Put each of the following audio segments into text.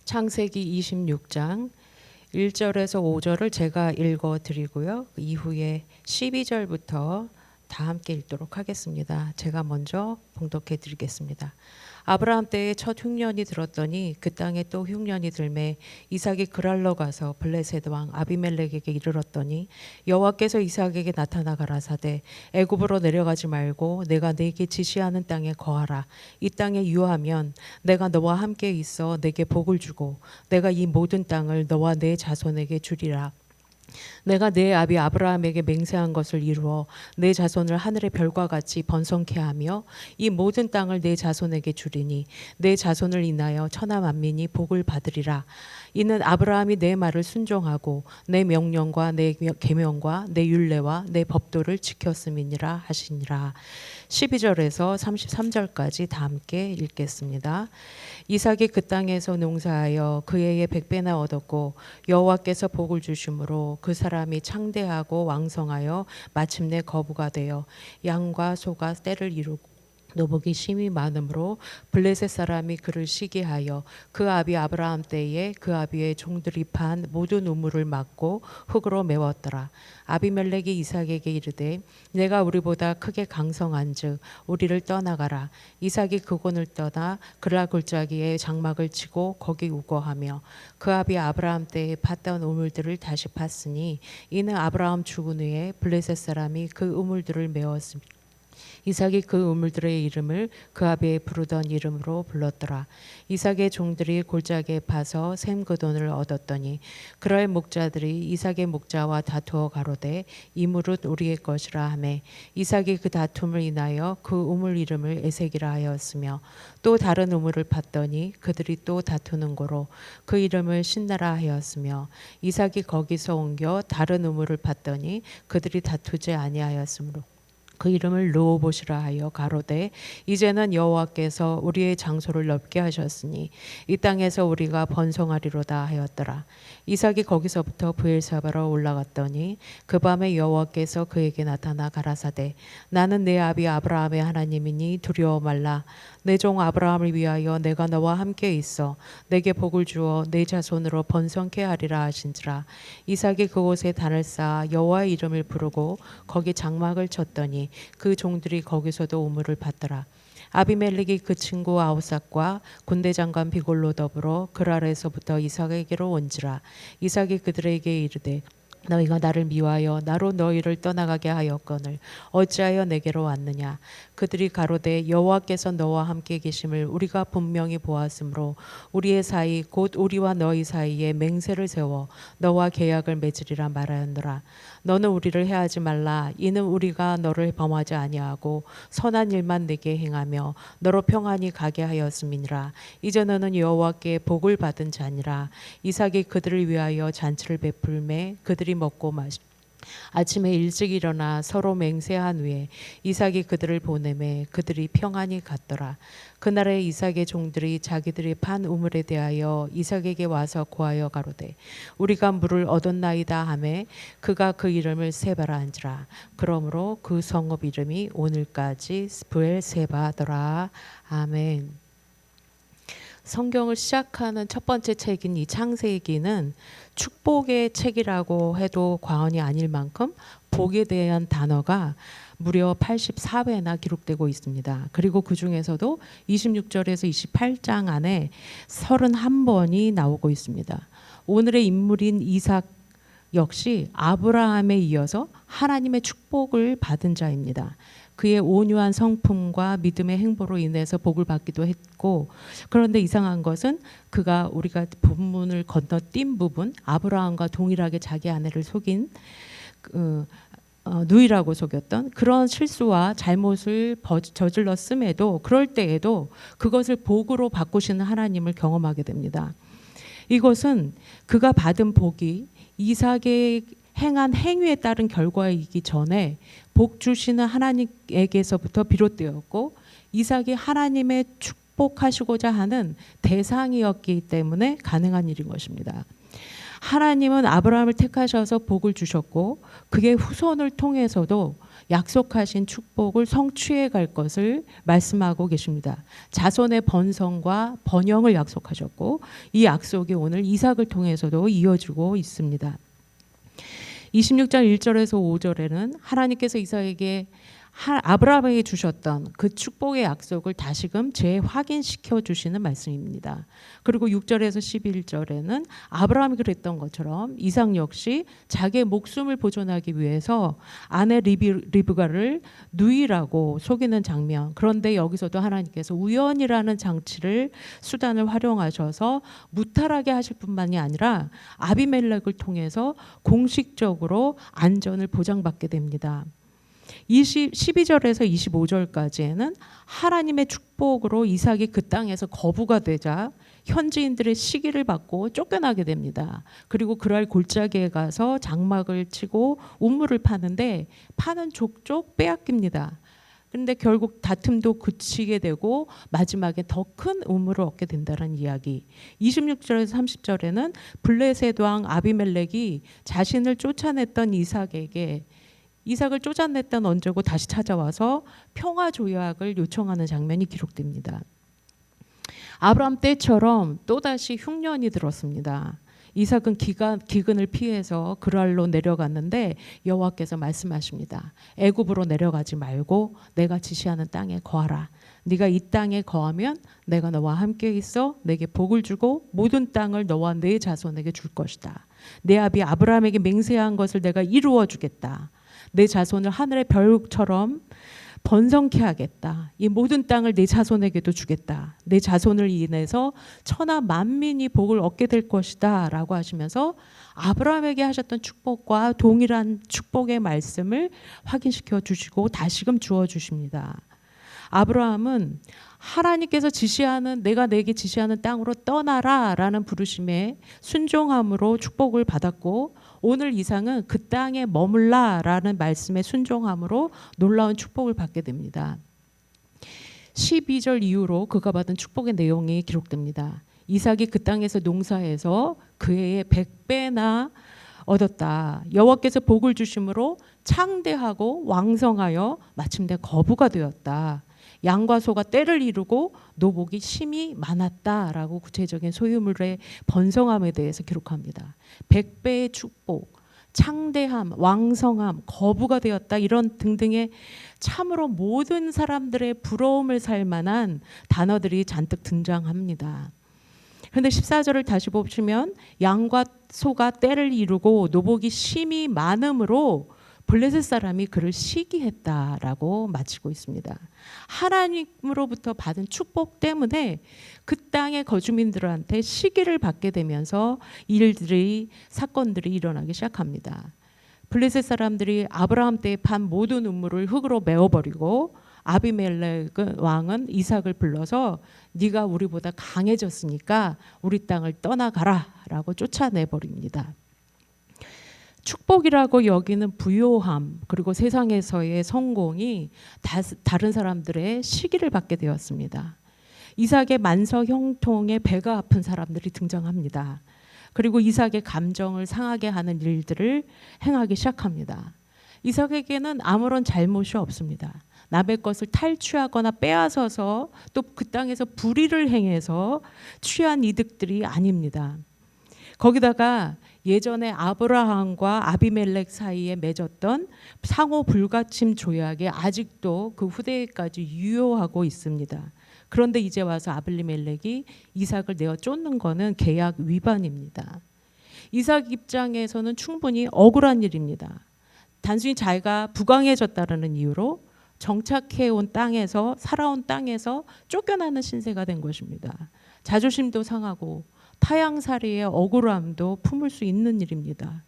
창세기 26장 1절에서 5절을 제가 읽어 드리고요. 이후에 12절부터 다 함께 읽도록 하겠습니다. 제가 먼저 봉독해 드리겠습니다. 아브라함 때에 첫 흉년이 들었더니 그 땅에 또 흉년이 들매 이삭이 그랄로 가서 블레셋 왕 아비멜렉에게 이르렀더니 여호와께서 이삭에게 나타나 가라사대 애굽으로 내려가지 말고 내가 네게 지시하는 땅에 거하라. 이 땅에 유하면 내가 너와 함께 있어 내게 복을 주고 내가 이 모든 땅을 너와 네 자손에게 주리라. 내가 내 아비 아브라함에게 맹세한 것을 이루어 내 자손을 하늘의 별과 같이 번성케 하며 이 모든 땅을 내 자손에게 주리니 내 자손을 인하여 천하 만민이 복을 받으리라. 이는 아브라함이 내 말을 순종하고 내 명령과 내 계명과 내 율례와 내 법도를 지켰음이니라 하시니라. 12절에서 33절까지 다 함께 읽겠습니다. 이삭이 그 땅에서 농사하여 그 해에 100배나 얻었고 여호와께서 복을 주심으로 그 사람이 창대하고 왕성하여 마침내 거부가 되어 양과 소가 떼를 이루고 노복이 심히 많으므로 블레셋 사람이 그를 시기하여 그 아비 아브라함 때에 그 아비의 종들이 판 모든 우물을 막고 흙으로 메웠더라. 아비멜렉이 이삭에게 이르되 내가 우리보다 크게 강성한즉 우리를 떠나가라. 이삭이 그곳을 떠나 그라 골짜기에 장막을 치고 거기 우거하며 그 아비 아브라함 때에 팠던 우물들을 다시 팠으니 이는 아브라함 죽은 후에 블레셋 사람이 그 우물들을 메웠습니다. 이삭이 그 우물들의 이름을 그 아비의 부르던 이름으로 불렀더라. 이삭의 종들이 골짜기에 파서 샘 그 돈을 얻었더니 그러의 목자들이 이삭의 목자와 다투어 가로되 이 물은 우리의 것이라 하매 이삭이 그 다툼을 인하여 그 우물 이름을 에색이라 하였으며 또 다른 우물을 팠더니 그들이 또 다투는 고로 그 이름을 신나라 하였으며 이삭이 거기서 옮겨 다른 우물을 팠더니 그들이 다투지 아니하였으므로 그 이름을 르호봇이라 하여 가로되 이제는 여호와께서 우리의 장소를 넓게 하셨으니 이 땅에서 우리가 번성하리로다 하였더라. 이삭이 거기서부터 브엘사바로 올라갔더니 그 밤에 여호와께서 그에게 나타나 가라사대 나는 내 아비 아브라함의 하나님이니 두려워 말라. 내 종 아브라함을 위하여 내가 너와 함께 있어 내게 복을 주어 내 자손으로 번성케 하리라 하신지라. 이삭이 그곳에 단을 쌓아 여호와의 이름을 부르고 거기 장막을 쳤더니 그 종들이 거기서도 우물을 팠더라. 아비멜렉이 그 친구 아우삭과 군대 장관 비골로 더불어 그랄에서부터 이삭에게로 온지라. 이삭이 그들에게 이르되 너희가 나를 미워하여 나로 너희를 떠나가게 하였거늘 어찌하여 내게로 왔느냐. 그들이 가로되 여호와께서 너와 함께 계심을 우리가 분명히 보았으므로 우리의 사이 곧 우리와 너희 사이에 맹세를 세워 너와 계약을 맺으리라 말하였노라. 너는 우리를 해하지 말라. 이는 우리가 너를 범하지 아니하고 선한 일만 내게 행하며 너로 평안히 가게 하였음이니라. 이제 너는 여호와께 복을 받은 자니라. 이삭이 그들을 위하여 잔치를 베풀매 그들이 먹고 마시고 아침에 일찍 일어나 서로 맹세한 후에 이삭이 그들을 보내매 그들이 평안히 갔더라. 그날에 이삭의 종들이 자기들이 판 우물에 대하여 이삭에게 와서 고하여 가로되 우리가 물을 얻었나이다 하매 그가 그 이름을 세바라 한지라. 그러므로 그 성읍 이름이 오늘까지 브엘세바더라. 아멘. 성경을 시작하는 첫 번째 책인 이 창세기는 축복의 책이라고 해도 과언이 아닐 만큼 복에 대한 단어가 무려 84회나 기록되고 있습니다. 그리고 그 중에서도 26절에서 28장 안에 31번이 나오고 있습니다. 오늘의 인물인 이삭 역시 아브라함에 이어서 하나님의 축복을 받은 자입니다. 그의 온유한 성품과 믿음의 행보로 인해서 복을 받기도 했고, 그런데 이상한 것은 그가 우리가 본문을 건너뛴 부분 아브라함과 동일하게 자기 아내를 속인 누이라고 속였던 그런 실수와 잘못을 저질렀음에도 그럴 때에도 그것을 복으로 바꾸시는 하나님을 경험하게 됩니다. 이것은 그가 받은 복이 이삭의 행한 행위에 따른 결과이기 전에 복 주시는 하나님에게서부터 비롯되었고 이삭이 하나님의 축복하시고자 하는 대상이었기 때문에 가능한 일인 것입니다. 하나님은 아브라함을 택하셔서 복을 주셨고 그의 후손을 통해서도 약속하신 축복을 성취해 갈 것을 말씀하고 계십니다. 자손의 번성과 번영을 약속하셨고 이 약속이 오늘 이삭을 통해서도 이어지고 있습니다. 26장 1절에서 5절에는 하나님께서 이삭에게 아브라함에게 주셨던 그 축복의 약속을 다시금 재확인시켜 주시는 말씀입니다. 그리고 6절에서 11절에는 아브라함이 그랬던 것처럼 이삭 역시 자기의 목숨을 보존하기 위해서 아내 리브가를 누이라고 속이는 장면. 그런데 여기서도 하나님께서 우연이라는 장치를 수단을 활용하셔서 무탈하게 하실 뿐만이 아니라 아비멜렉을 통해서 공식적으로 안전을 보장받게 됩니다. 12절에서 25절까지에는 하나님의 축복으로 이삭이 그 땅에서 거부가 되자 현지인들의 시기를 받고 쫓겨나게 됩니다. 그리고 그랄 골짜기에 가서 장막을 치고 우물을 파는데 파는 족족 빼앗깁니다. 그런데 결국 다툼도 그치게 되고 마지막에 더 큰 우물을 얻게 된다는 이야기. 26절에서 30절에는 블레셋 왕 아비멜렉이 자신을 쫓아냈던 이삭을 쫓아냈던 언제고 다시 찾아와서 평화 조약을 요청하는 장면이 기록됩니다. 아브라함 때처럼 또다시 흉년이 들었습니다. 이삭은 기근을 피해서 그랄로 내려갔는데 여호와께서 말씀하십니다. 애굽으로 내려가지 말고 내가 지시하는 땅에 거하라. 네가 이 땅에 거하면 내가 너와 함께 있어 내게 복을 주고 모든 땅을 너와 네 자손에게 줄 것이다. 내 아비 아브라함에게 맹세한 것을 내가 이루어 주겠다. 내 자손을 하늘의 별처럼 번성케 하겠다. 이 모든 땅을 내 자손에게도 주겠다. 내 자손을 인해서 천하 만민이 복을 얻게 될 것이다 라고 하시면서 아브라함에게 하셨던 축복과 동일한 축복의 말씀을 확인시켜 주시고 다시금 주어 주십니다. 아브라함은 하나님께서 내가 내게 지시하는 땅으로 떠나라 라는 부르심에 순종함으로 축복을 받았고 오늘 이삭은 그 땅에 머물라 라는 말씀에 순종함으로 놀라운 축복을 받게 됩니다. 12절 이후로 그가 받은 축복의 내용이 기록됩니다. 이삭이 그 땅에서 농사해서 그 해에 100배나 얻었다. 여호와께서 복을 주심으로 창대하고 왕성하여 마침내 거부가 되었다. 양과 소가 때를 이루고 노복이 심히 많았다라고 구체적인 소유물의 번성함에 대해서 기록합니다. 100배의 축복, 창대함, 왕성함, 거부가 되었다 이런 등등의 참으로 모든 사람들의 부러움을 살 만한 단어들이 잔뜩 등장합니다. 그런데 14절을 다시 보시면 양과 소가 때를 이루고 노복이 심히 많음으로 블레셋 사람이 그를 시기했다라고 마치고 있습니다. 하나님으로부터 받은 축복 때문에 그 땅의 거주민들한테 시기를 받게 되면서 사건들이 일어나기 시작합니다. 블레셋 사람들이 아브라함 때에 판 모든 우물을 흙으로 메워버리고 아비멜렉 왕은 이삭을 불러서 네가 우리보다 강해졌으니까 우리 땅을 떠나가라 라고 쫓아내버립니다. 축복이라고 여기는 부요함 그리고 세상에서의 성공이 다른 사람들의 시기를 받게 되었습니다. 이삭의 만서 형통에 배가 아픈 사람들이 등장합니다. 그리고 이삭의 감정을 상하게 하는 일들을 행하기 시작합니다. 이삭에게는 아무런 잘못이 없습니다. 남의 것을 탈취하거나 빼앗아서 또 그 땅에서 불의를 행해서 취한 이득들이 아닙니다. 거기다가 예전에 아브라함과 아비멜렉 사이에 맺었던 상호 불가침 조약이 아직도 그 후대까지 유효하고 있습니다. 그런데 이제 와서 아비멜렉이 이삭을 내어 쫓는 것은 계약 위반입니다. 이삭 입장에서는 충분히 억울한 일입니다. 단순히 자기가 부강해졌다는 이유로 정착해온 땅에서 살아온 땅에서 쫓겨나는 신세가 된 것입니다. 자존심도 상하고 타향살이의 억울함도 품을 수 있는 일입니다.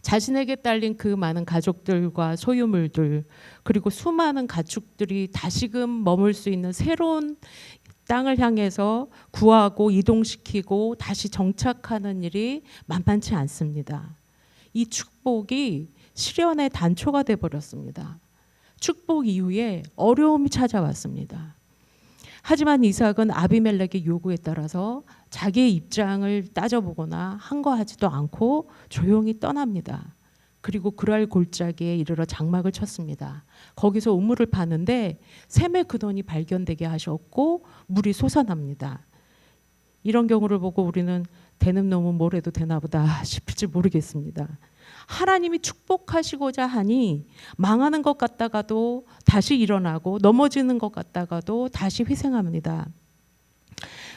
자신에게 딸린 그 많은 가족들과 소유물들 그리고 수많은 가축들이 다시금 머물 수 있는 새로운 땅을 향해서 구하고 이동시키고 다시 정착하는 일이 만만치 않습니다. 이 축복이 시련의 단초가 되어버렸습니다. 축복 이후에 어려움이 찾아왔습니다. 하지만 이삭은 아비멜렉의 요구에 따라서 자기의 입장을 따져보거나 항거하지도 않고 조용히 떠납니다. 그리고 그랄 골짜기에 이르러 장막을 쳤습니다. 거기서 우물을 파는데 샘의 근원이 발견되게 하셨고 물이 솟아납니다. 이런 경우를 보고 우리는 되는 놈은 뭘 해도 되나 보다 싶을지 모르겠습니다. 하나님이 축복하시고자 하니 망하는 것 같다가도 다시 일어나고 넘어지는 것 같다가도 다시 회생합니다.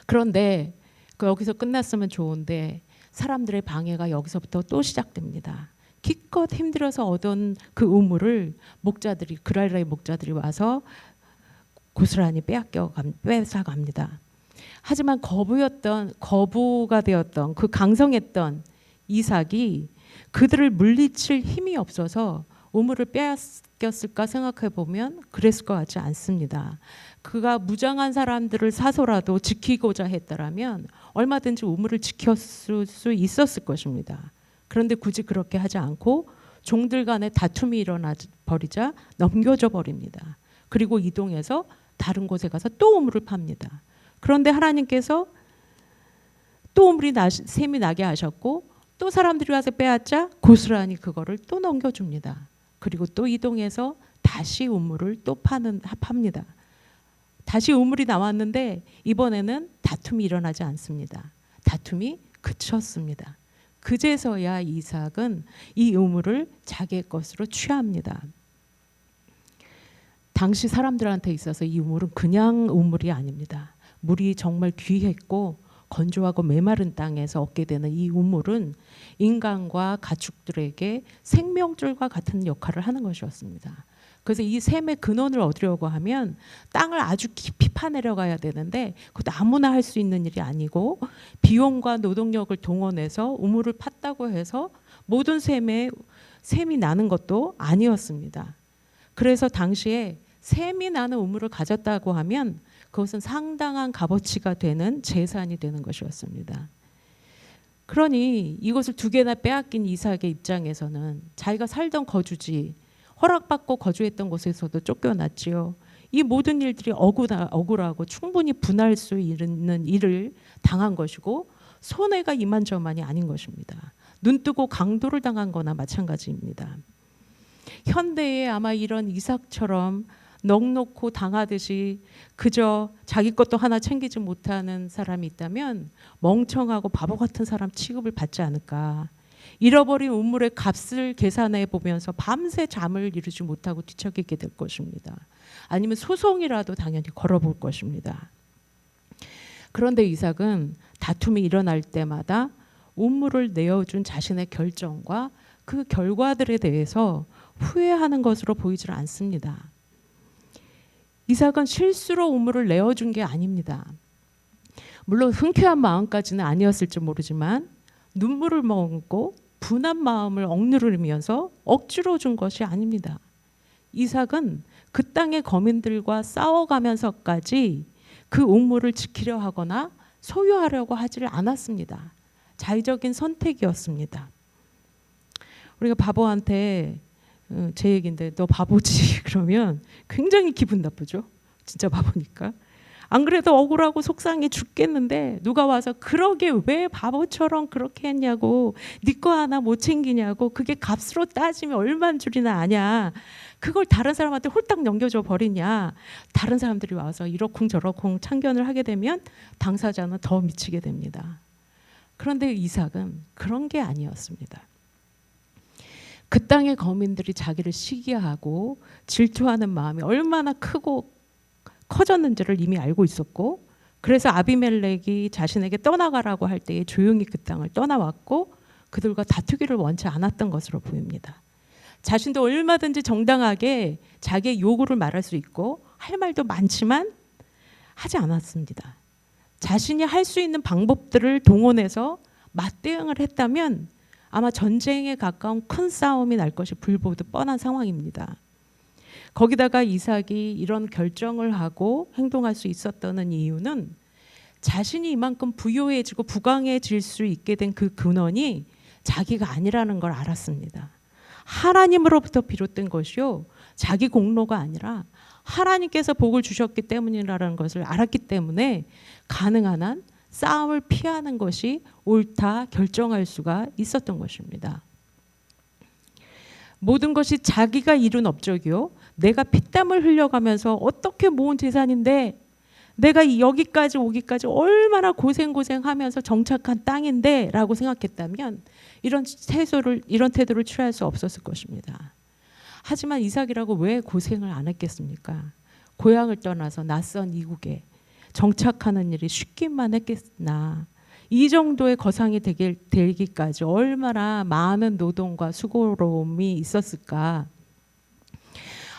그런데 여기서 끝났으면 좋은데 사람들의 방해가 여기서부터 또 시작됩니다. 기껏 힘들어서 얻은 그 우물을 목자들이, 그랄라의 목자들이 와서 고스란히 뺏어갑니다. 하지만 거부가 되었던 그 강성했던 이삭이 그들을 물리칠 힘이 없어서 우물을 빼앗겼을까 생각해 보면 그랬을 것 같지 않습니다. 그가 무장한 사람들을 사서라도 지키고자 했더라면 얼마든지 우물을 지켰을 수 있었을 것입니다. 그런데 굳이 그렇게 하지 않고 종들 간의 다툼이 일어나 버리자 넘겨져 버립니다. 그리고 이동해서 다른 곳에 가서 또 우물을 팝니다. 그런데 하나님께서 또 샘이 나게 하셨고 또 사람들이 와서 빼앗자 고스란히 그거를 또 넘겨줍니다. 그리고 또 이동해서 다시 우물을 또 팝니다. 다시 우물이 나왔는데 이번에는 다툼이 일어나지 않습니다. 다툼이 그쳤습니다. 그제서야 이삭은 이 우물을 자기의 것으로 취합니다. 당시 사람들한테 있어서 이 우물은 그냥 우물이 아닙니다. 물이 정말 귀했고 건조하고 메마른 땅에서 얻게 되는 이 우물은 인간과 가축들에게 생명줄과 같은 역할을 하는 것이었습니다. 그래서 이 샘의 근원을 얻으려고 하면 땅을 아주 깊이 파내려가야 되는데 그것도 아무나 할 수 있는 일이 아니고 비용과 노동력을 동원해서 우물을 팠다고 해서 모든 샘이 나는 것도 아니었습니다. 그래서 당시에 샘이 나는 우물을 가졌다고 하면 그것은 상당한 값어치가 되는 재산이 되는 것이었습니다. 그러니 이것을 두 개나 빼앗긴 이삭의 입장에서는 자기가 살던 거주지, 허락받고 거주했던 곳에서도 쫓겨났지요. 이 모든 일들이 억울하고 충분히 분할 수 있는 일을 당한 것이고 손해가 이만저만이 아닌 것입니다. 눈뜨고 강도를 당한 거나 마찬가지입니다. 현대에 아마 이런 이삭처럼 넋놓고 당하듯이 그저 자기 것도 하나 챙기지 못하는 사람이 있다면 멍청하고 바보 같은 사람 취급을 받지 않을까. 잃어버린 우물의 값을 계산해 보면서 밤새 잠을 이루지 못하고 뒤척이게 될 것입니다. 아니면 소송이라도 당연히 걸어볼 것입니다. 그런데 이삭은 다툼이 일어날 때마다 우물을 내어준 자신의 결정과 그 결과들에 대해서 후회하는 것으로 보이질 않습니다. 이삭은 실수로 우물을 내어준 게 아닙니다. 물론 흔쾌한 마음까지는 아니었을지 모르지만 눈물을 머금고 분한 마음을 억누르면서 억지로 준 것이 아닙니다. 이삭은 그 땅의 거민들과 싸워가면서까지 그 우물을 지키려 하거나 소유하려고 하지를 않았습니다. 자의적인 선택이었습니다. 우리가 바보한테 제 얘기인데 너 바보지 그러면 굉장히 기분 나쁘죠. 진짜 바보니까. 안 그래도 억울하고 속상해 죽겠는데 누가 와서 그러게 왜 바보처럼 그렇게 했냐고, 네 거 하나 못 챙기냐고, 그게 값으로 따지면 얼마인 줄이나 아냐, 그걸 다른 사람한테 홀딱 넘겨줘 버리냐. 다른 사람들이 와서 이러쿵저러쿵 참견을 하게 되면 당사자는 더 미치게 됩니다. 그런데 이삭은 그런 게 아니었습니다. 그 땅의 거민들이 자기를 시기하고 질투하는 마음이 얼마나 크고 커졌는지를 이미 알고 있었고, 그래서 아비멜렉이 자신에게 떠나가라고 할 때에 조용히 그 땅을 떠나왔고 그들과 다투기를 원치 않았던 것으로 보입니다. 자신도 얼마든지 정당하게 자기의 요구를 말할 수 있고 할 말도 많지만 하지 않았습니다. 자신이 할 수 있는 방법들을 동원해서 맞대응을 했다면 아마 전쟁에 가까운 큰 싸움이 날 것이 불보듯 뻔한 상황입니다. 거기다가 이삭이 이런 결정을 하고 행동할 수 있었던 이유는 자신이 이만큼 부요해지고 부강해질 수 있게 된 그 근원이 자기가 아니라는 걸 알았습니다. 하나님으로부터 비롯된 것이요, 자기 공로가 아니라 하나님께서 복을 주셨기 때문이라는 것을 알았기 때문에 가능한 한 싸움을 피하는 것이 옳다 결정할 수가 있었던 것입니다. 모든 것이 자기가 이룬 업적이요 내가 피땀을 흘려가면서 어떻게 모은 재산인데 내가 여기까지 오기까지 얼마나 고생하면서 정착한 땅인데 라고 생각했다면 이런 태도를 취할 수 없었을 것입니다. 하지만 이삭이라고 왜 고생을 안 했겠습니까? 고향을 떠나서 낯선 이국에 정착하는 일이 쉽기만 했겠으나 이 정도의 거상이 되기까지 얼마나 많은 노동과 수고로움이 있었을까.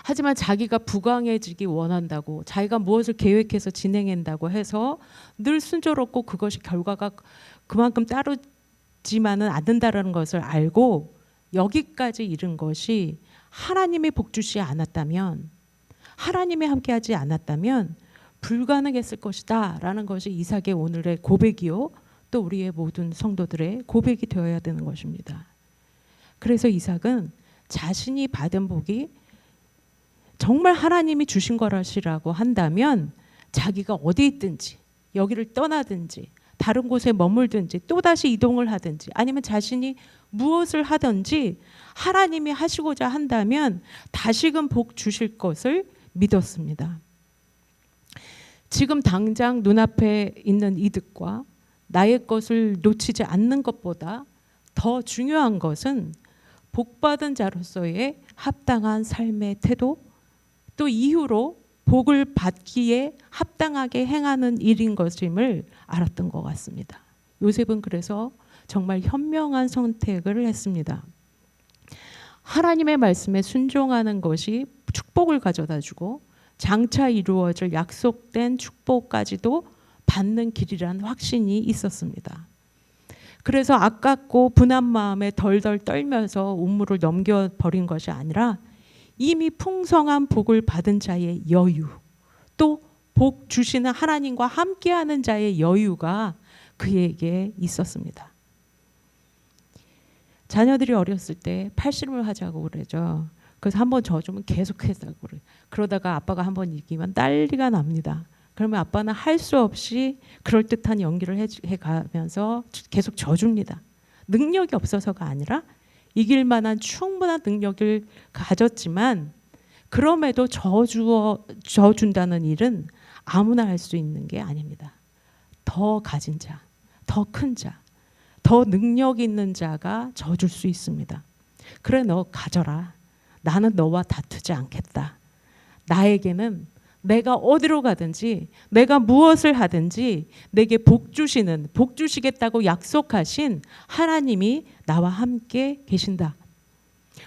하지만 자기가 부강해지기 원한다고 자기가 무엇을 계획해서 진행한다고 해서 늘 순조롭고 그것이 결과가 그만큼 따르지만은 않는다는 것을 알고 여기까지 이른 것이 하나님이 복주시 않았다면, 하나님이 함께하지 않았다면 불가능했을 것이다 라는 것이 이삭의 오늘의 고백이요 또 우리의 모든 성도들의 고백이 되어야 되는 것입니다. 그래서 이삭은 자신이 받은 복이 정말 하나님이 주신 것이라고 한다면 자기가 어디 있든지 여기를 떠나든지 다른 곳에 머물든지 또다시 이동을 하든지 아니면 자신이 무엇을 하든지 하나님이 하시고자 한다면 다시금 복 주실 것을 믿었습니다. 지금 당장 눈앞에 있는 이득과 나의 것을 놓치지 않는 것보다 더 중요한 것은 복받은 자로서의 합당한 삶의 태도 또 이후로 복을 받기에 합당하게 행하는 일인 것임을 알았던 것 같습니다. 요셉은 그래서 정말 현명한 선택을 했습니다. 하나님의 말씀에 순종하는 것이 축복을 가져다 주고 장차 이루어질 약속된 축복까지도 받는 길이라는 확신이 있었습니다. 그래서 아깝고 분한 마음에 덜덜 떨면서 우물을 넘겨버린 것이 아니라 이미 풍성한 복을 받은 자의 여유, 또 복 주시는 하나님과 함께하는 자의 여유가 그에게 있었습니다. 자녀들이 어렸을 때 팔씨름을 하자고 그러죠. 그래서 한번 져주면 계속 하자고 그래요. 그러다가 아빠가 한번 이기면 난리가 납니다. 그러면 아빠는 할 수 없이 그럴듯한 연기를 해가면서 계속 져줍니다. 능력이 없어서가 아니라 이길 만한 충분한 능력을 가졌지만 그럼에도 져준다는 일은 아무나 할 수 있는 게 아닙니다. 더 가진 자, 더 큰 자, 더 능력 있는 자가 져줄 수 있습니다. 그래 너 가져라. 나는 너와 다투지 않겠다. 나에게는 내가 어디로 가든지 내가 무엇을 하든지 내게 복 주시겠다고 약속하신 하나님이 나와 함께 계신다.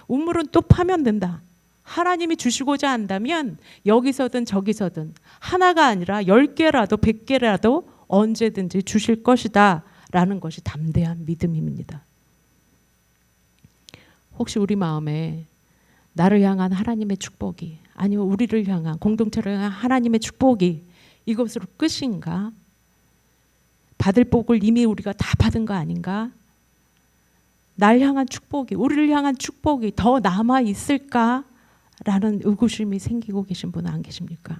우물은 또 파면 된다. 하나님이 주시고자 한다면 여기서든 저기서든 하나가 아니라 10개라도 100개라도 언제든지 주실 것이다 라는 것이 담대한 믿음입니다. 혹시 우리 마음에 나를 향한 하나님의 축복이 아니면 우리를 향한 공동체를 향한 하나님의 축복이 이것으로 끝인가? 받을 복을 이미 우리가 다 받은 거 아닌가? 날 향한 축복이 우리를 향한 축복이 더 남아 있을까? 라는 의구심이 생기고 계신 분은 안 계십니까?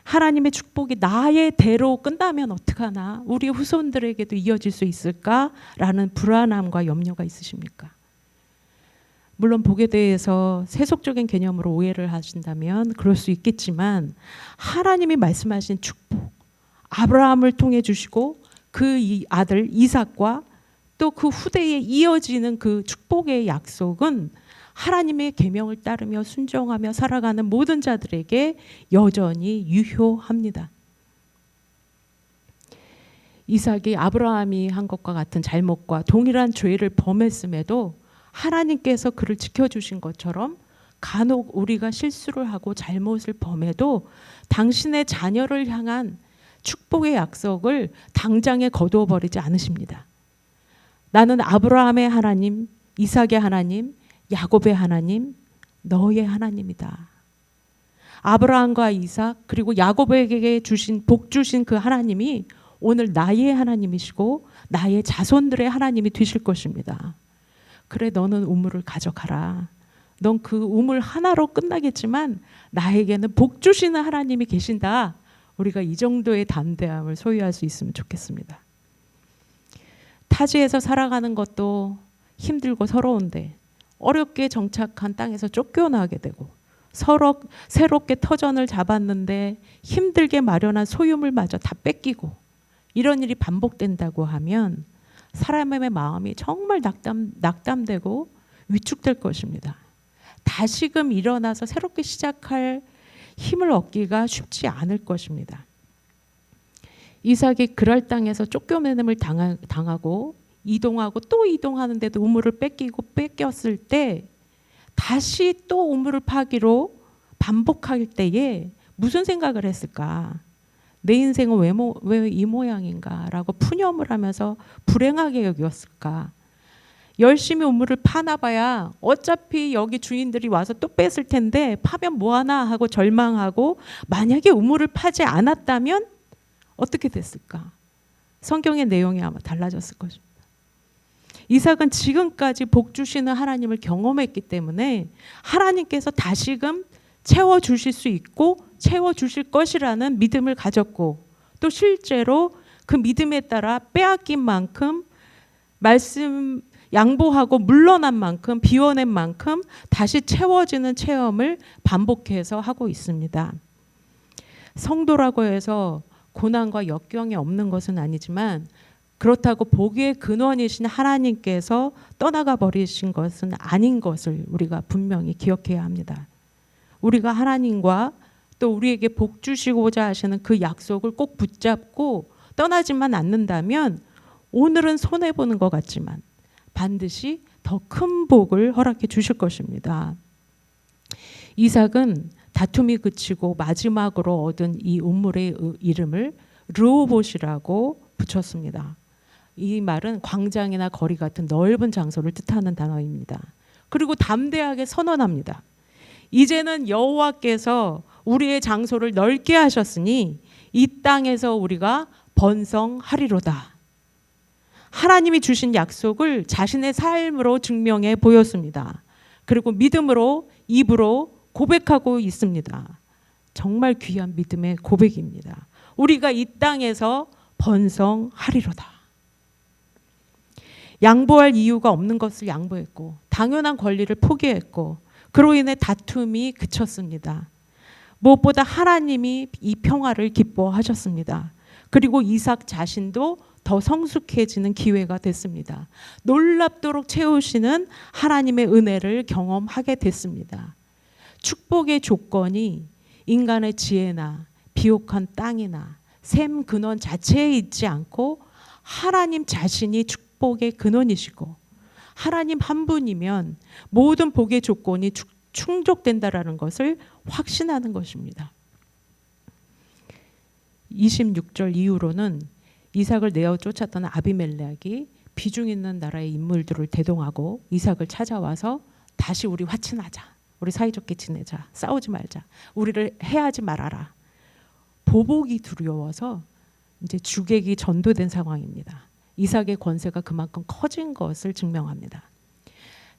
하나님의 축복이 나의 대로 끝나면 어떡하나? 우리 후손들에게도 이어질 수 있을까? 라는 불안함과 염려가 있으십니까? 물론 복에 대해서 세속적인 개념으로 오해를 하신다면 그럴 수 있겠지만 하나님이 말씀하신 축복, 아브라함을 통해 주시고 그 아들 이삭과 또 그 후대에 이어지는 그 축복의 약속은 하나님의 계명을 따르며 순종하며 살아가는 모든 자들에게 여전히 유효합니다. 이삭이 아브라함이 한 것과 같은 잘못과 동일한 죄를 범했음에도 하나님께서 그를 지켜주신 것처럼 간혹 우리가 실수를 하고 잘못을 범해도 당신의 자녀를 향한 축복의 약속을 당장에 거두어버리지 않으십니다. 나는 아브라함의 하나님, 이삭의 하나님, 야곱의 하나님, 너의 하나님이다. 아브라함과 이삭 그리고 야곱에게 복 주신 그 하나님이 오늘 나의 하나님이시고 나의 자손들의 하나님이 되실 것입니다. 그래 너는 우물을 가져가라. 넌 그 우물 하나로 끝나겠지만 나에게는 복 주시는 하나님이 계신다. 우리가 이 정도의 담대함을 소유할 수 있으면 좋겠습니다. 타지에서 살아가는 것도 힘들고 서러운데 어렵게 정착한 땅에서 쫓겨나게 되고 새롭게 터전을 잡았는데 힘들게 마련한 소유물마저 다 뺏기고 이런 일이 반복된다고 하면 사람의 마음이 정말 낙담되고 위축될 것입니다. 다시금 일어나서 새롭게 시작할 힘을 얻기가 쉽지 않을 것입니다. 이삭이 그랄 땅에서 쫓겨내림을 당하고 이동하고 또 이동하는데도 우물을 뺏겼을 때 다시 또 우물을 파기로 반복할 때에 무슨 생각을 했을까? 내 인생은 왜 이 모양인가? 라고 푸념을 하면서 불행하게 여겼을까? 열심히 우물을 파나봐야 어차피 여기 주인들이 와서 또 뺏을 텐데 파면 뭐하나 하고 절망하고 만약에 우물을 파지 않았다면 어떻게 됐을까? 성경의 내용이 아마 달라졌을 것입니다. 이삭은 지금까지 복 주시는 하나님을 경험했기 때문에 하나님께서 다시금 채워주실 수 있고 채워주실 것이라는 믿음을 가졌고 또 실제로 그 믿음에 따라 빼앗긴 만큼 말씀 양보하고 물러난 만큼 비워낸 만큼 다시 채워지는 체험을 반복해서 하고 있습니다. 성도라고 해서 고난과 역경이 없는 것은 아니지만 그렇다고 복의 근원이신 하나님께서 떠나가 버리신 것은 아닌 것을 우리가 분명히 기억해야 합니다. 우리가 하나님과 또 우리에게 복 주시고자 하시는 그 약속을 꼭 붙잡고 떠나지만 않는다면 오늘은 손해보는 것 같지만 반드시 더 큰 복을 허락해 주실 것입니다. 이삭은 다툼이 그치고 마지막으로 얻은 이 우물의 이름을 르호봇이라고 붙였습니다. 이 말은 광장이나 거리 같은 넓은 장소를 뜻하는 단어입니다. 그리고 담대하게 선언합니다. 이제는 여호와께서 우리의 장소를 넓게 하셨으니 이 땅에서 우리가 번성하리로다. 하나님이 주신 약속을 자신의 삶으로 증명해 보였습니다. 그리고 믿음으로 입으로 고백하고 있습니다. 정말 귀한 믿음의 고백입니다. 우리가 이 땅에서 번성하리로다. 양보할 이유가 없는 것을 양보했고 당연한 권리를 포기했고 그로 인해 다툼이 그쳤습니다. 무엇보다 하나님이 이 평화를 기뻐하셨습니다. 그리고 이삭 자신도 더 성숙해지는 기회가 됐습니다. 놀랍도록 채우시는 하나님의 은혜를 경험하게 됐습니다. 축복의 조건이 인간의 지혜나 비옥한 땅이나 샘 근원 자체에 있지 않고 하나님 자신이 축복의 근원이시고 하나님 한 분이면 모든 복의 조건이 충족된다라는 것을 확신하는 것입니다. 26절 이후로는 이삭을 내어 쫓았던 아비멜렉이 비중 있는 나라의 인물들을 대동하고 이삭을 찾아와서 다시 우리 화친하자. 우리 사이좋게 지내자. 싸우지 말자. 우리를 해하지 말아라. 보복이 두려워서 이제 주객이 전도된 상황입니다. 이삭의 권세가 그만큼 커진 것을 증명합니다.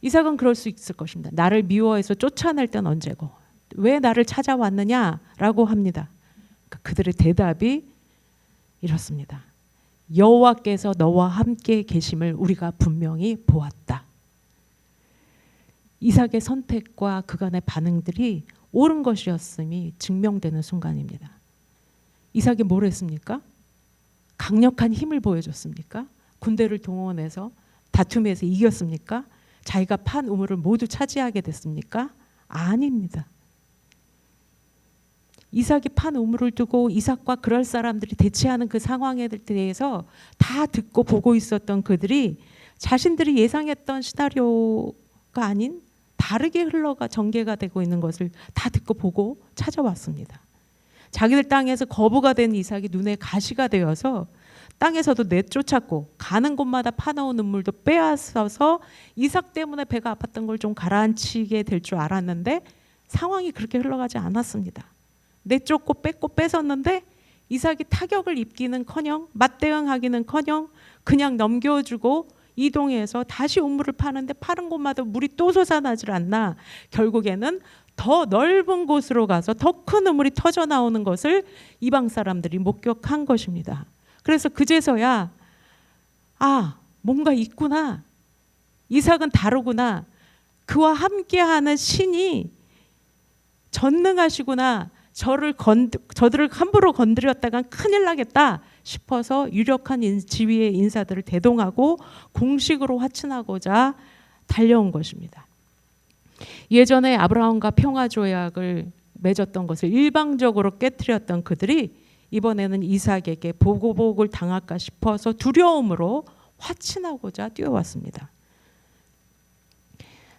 이삭은 그럴 수 있을 것입니다. 나를 미워해서 쫓아낼 땐 언제고 왜 나를 찾아왔느냐라고 합니다. 그들의 대답이 이렇습니다. 여호와께서 너와 함께 계심을 우리가 분명히 보았다. 이삭의 선택과 그간의 반응들이 옳은 것이었음이 증명되는 순간입니다. 이삭이 뭘 했습니까? 강력한 힘을 보여줬습니까? 군대를 동원해서 다툼에서 이겼습니까? 자기가 판 우물을 모두 차지하게 됐습니까? 아닙니다. 이삭이 판 우물을 두고 이삭과 그럴 사람들이 대치하는 그 상황에 대해서 다 듣고 보고 있었던 그들이 자신들이 예상했던 시나리오가 아닌 다르게 흘러가 전개가 되고 있는 것을 다 듣고 보고 찾아왔습니다. 자기들 땅에서 거부가 된 이삭이 눈에 가시가 되어서 땅에서도 내쫓았고 가는 곳마다 파놓은 눈물도 빼앗아서 이삭 때문에 배가 아팠던 걸 좀 가라앉히게 될 줄 알았는데 상황이 그렇게 흘러가지 않았습니다. 내쫓고 뺏고 뺏었는데 이삭이 타격을 입기는커녕 맞대응하기는커녕 그냥 넘겨주고 이동해서 다시 우물을 파는데 파는 곳마다 물이 또 솟아나질 않나 결국에는 더 넓은 곳으로 가서 더 큰 우물이 터져 나오는 것을 이방 사람들이 목격한 것입니다. 그래서 그제서야 뭔가 있구나. 이삭은 다르구나. 그와 함께하는 신이 전능하시구나, 저들을 함부로 건드렸다간 큰일 나겠다 싶어서 유력한 지위의 인사들을 대동하고 공식으로 화친하고자 달려온 것입니다. 예전에 아브라함과 평화조약을 맺었던 것을 일방적으로 깨뜨렸던 그들이 이번에는 이삭에게 보고복을 당할까 싶어서 두려움으로 화친하고자 뛰어왔습니다.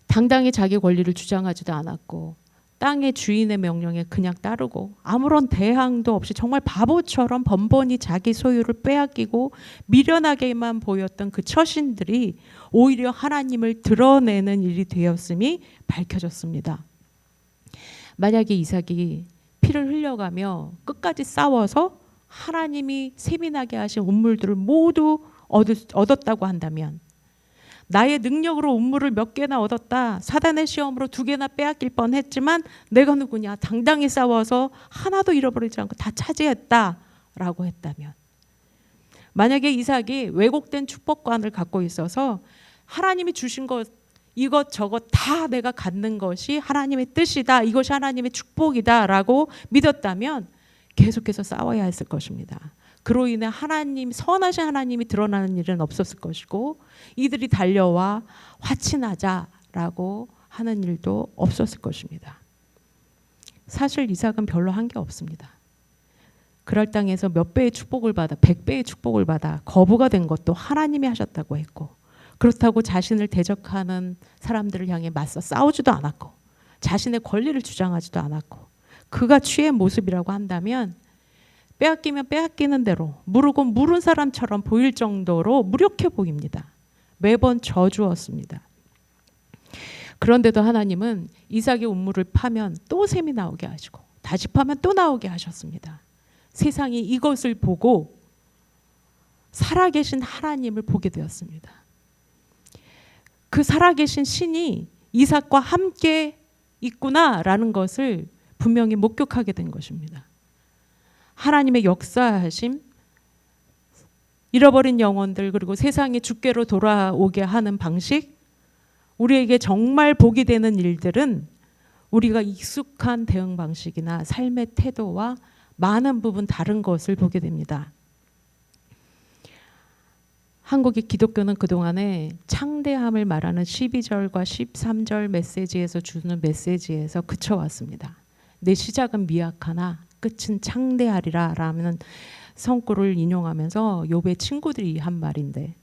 당당히 자기 권리를 주장하지도 않았고 땅의 주인의 명령에 그냥 따르고 아무런 대항도 없이 정말 바보처럼 번번이 자기 소유를 빼앗기고 미련하게만 보였던 그 처신들이 오히려 하나님을 드러내는 일이 되었음이 밝혀졌습니다. 만약에 이삭이 피를 흘려가며 끝까지 싸워서 하나님이 세민하게 하신 운물들을 모두 얻었다고 한다면, 나의 능력으로 운물을 몇 개나 얻었다, 사단의 시험으로 2개나 빼앗길 뻔했지만 내가 누구냐, 당당히 싸워서 하나도 잃어버리지 않고 다 차지했다라고 했다면, 만약에 이삭이 왜곡된 축복관을 갖고 있어서 하나님이 주신 것 이것저것 다 내가 갖는 것이 하나님의 뜻이다, 이것이 하나님의 축복이다라고 믿었다면 계속해서 싸워야 했을 것입니다. 그로 인해 하나님, 선하신 하나님이 드러나는 일은 없었을 것이고 이들이 달려와 화친하자라고 하는 일도 없었을 것입니다. 사실 이삭은 별로 한 게 없습니다. 그럴 땅에서 몇 배의 축복을 받아, 100배의 축복을 받아 거부가 된 것도 하나님이 하셨다고 했고, 그렇다고 자신을 대적하는 사람들을 향해 맞서 싸우지도 않았고 자신의 권리를 주장하지도 않았고, 그가 취의 모습이라고 한다면 빼앗기면 빼앗기는 대로, 무르고 무른 사람처럼 보일 정도로 무력해 보입니다. 매번 저주었습니다. 그런데도 하나님은 이삭의 운물을 파면 또 샘이 나오게 하시고 다시 파면 또 나오게 하셨습니다. 세상이 이것을 보고 살아계신 하나님을 보게 되었습니다. 그 살아계신 신이 이삭과 함께 있구나라는 것을 분명히 목격하게 된 것입니다. 하나님의 역사하심, 잃어버린 영혼들, 그리고 세상이 주께로 돌아오게 하는 방식, 우리에게 정말 복이 되는 일들은 우리가 익숙한 대응 방식이나 삶의 태도와 많은 부분 다른 것을 보게 됩니다. 한국의 기독교는 그동안에 창대함을 말하는 12절과 13절 메시지에서 주는 메시지에서 그쳐왔습니다. 내 시작은 미약하나 끝은 창대하리라 라는 성구를 인용하면서 욥의 친구들이 한 말인데,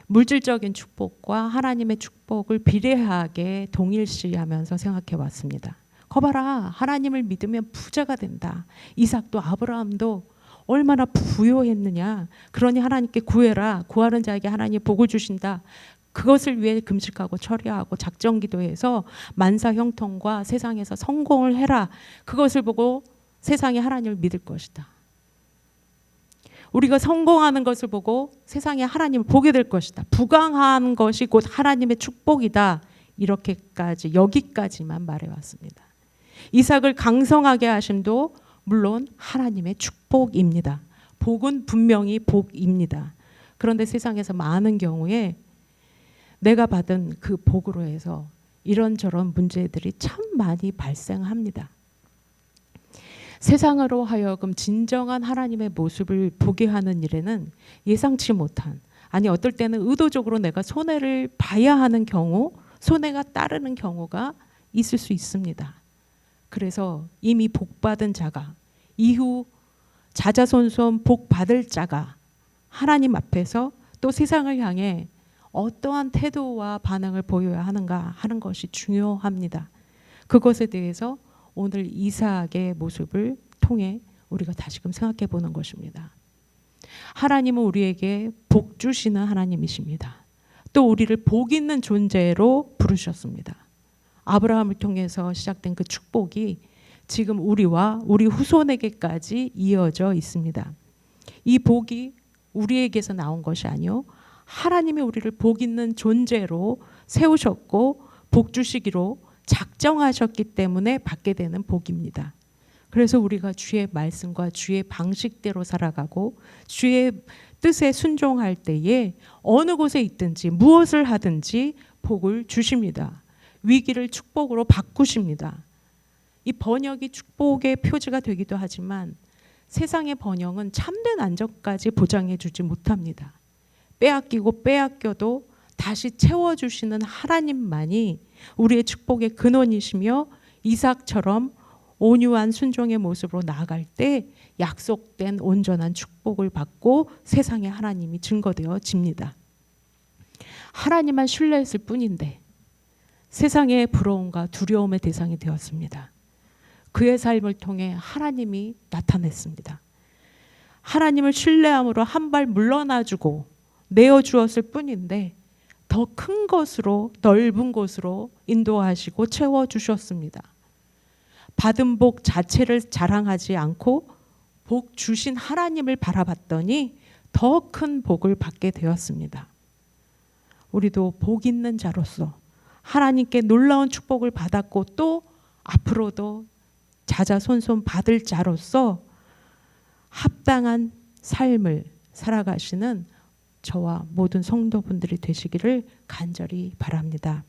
물질적인 축복과 하나님의 축복을 비례하게 동일시하면서 생각해 왔습니다. 거봐라, 하나님을 믿으면 부자가 된다. 이삭도 아브라함도 얼마나 부유했느냐. 그러니 하나님께 구해라. 구하는 자에게 하나님이 복을 주신다. 그것을 위해 금식하고 철야하고 작정기도해서 만사 형통과 세상에서 성공을 해라. 그것을 보고 세상이 하나님을 믿을 것이다. 우리가 성공하는 것을 보고 세상에 하나님을 보게 될 것이다. 부강한 것이 곧 하나님의 축복이다. 이렇게까지, 여기까지만 말해왔습니다. 이삭을 강성하게 하심도 물론 하나님의 축복입니다. 복은 분명히 복입니다. 그런데 세상에서 많은 경우에 내가 받은 그 복으로 해서 이런저런 문제들이 참 많이 발생합니다. 세상으로 하여금 진정한 하나님의 모습을 보게 하는 일에는 예상치 못한, 아니 어떨 때는 의도적으로 내가 손해를 봐야 하는 경우, 손해가 따르는 경우가 있을 수 있습니다. 그래서 이미 복받은 자가, 이후 자자손손 복받을 자가 하나님 앞에서 또 세상을 향해 어떠한 태도와 반응을 보여야 하는가 하는 것이 중요합니다. 그것에 대해서 오늘 이삭의 모습을 통해 우리가 다시금 생각해 보는 것입니다. 하나님은 우리에게 복 주시는 하나님이십니다. 또 우리를 복 있는 존재로 부르셨습니다. 아브라함을 통해서 시작된 그 축복이 지금 우리와 우리 후손에게까지 이어져 있습니다. 이 복이 우리에게서 나온 것이 아니요, 하나님이 우리를 복 있는 존재로 세우셨고 복 주시기로 작정하셨기 때문에 받게 되는 복입니다. 그래서 우리가 주의 말씀과 주의 방식대로 살아가고 주의 뜻에 순종할 때에 어느 곳에 있든지 무엇을 하든지 복을 주십니다. 위기를 축복으로 바꾸십니다. 이 번역이 축복의 표지가 되기도 하지만 세상의 번영은 참된 안정까지 보장해 주지 못합니다. 빼앗기고 빼앗겨도 다시 채워주시는 하나님만이 우리의 축복의 근원이시며 이삭처럼 온유한 순종의 모습으로 나아갈 때 약속된 온전한 축복을 받고 세상에 하나님이 증거되어집니다. 하나님만 신뢰했을 뿐인데 세상의 부러움과 두려움의 대상이 되었습니다. 그의 삶을 통해 하나님이 나타났습니다. 하나님을 신뢰함으로 한 발 물러나주고 내어주었을 뿐인데 더 큰 것으로 넓은 곳으로 인도하시고 채워주셨습니다. 받은 복 자체를 자랑하지 않고 복 주신 하나님을 바라봤더니 더 큰 복을 받게 되었습니다. 우리도 복 있는 자로서 하나님께 놀라운 축복을 받았고 또 앞으로도 자자손손 받을 자로서 합당한 삶을 살아가시는 저와 모든 성도분들이 되시기를 간절히 바랍니다.